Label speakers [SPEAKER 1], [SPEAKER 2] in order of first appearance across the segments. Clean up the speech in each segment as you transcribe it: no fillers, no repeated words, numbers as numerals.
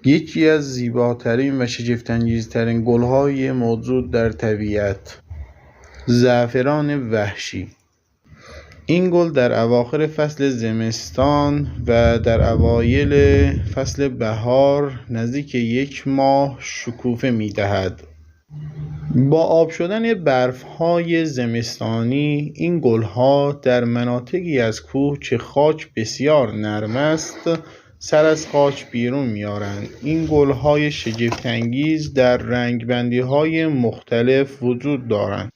[SPEAKER 1] یکی از زیباترین و شگفت‌انگیزترین گل‌های موجود در طبیعت، زعفران وحشی. این گل در اواخر فصل زمستان و در اوایل فصل بهار نزدیک 1 ماه شکوفه می‌دهد. با آب شدن برف‌های زمستانی این گل‌ها در مناطقی از کوه که خاک بسیار نرم است سر از خاک بیرون می‌آرند. این گل‌های شگفت‌انگیز در رنگ‌بندی‌های مختلف وجود دارند.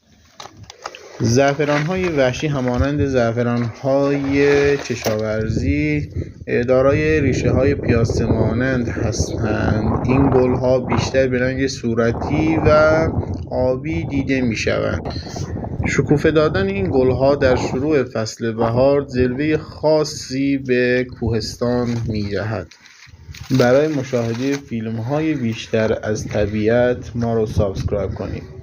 [SPEAKER 1] زعفران‌های وحشی همانند زعفران‌های کشاورزی دارای ریشه‌های پیاسته مانند هستند. این گل‌ها بیشتر به رنگ صورتی و آبی دیده می‌شوند. شکوفه دادن این گل‌ها در شروع فصل بهار جلوه خاصی به کوهستان می‌دهد. برای مشاهده فیلم‌های بیشتر از طبیعت ما رو سابسکرایب کنید.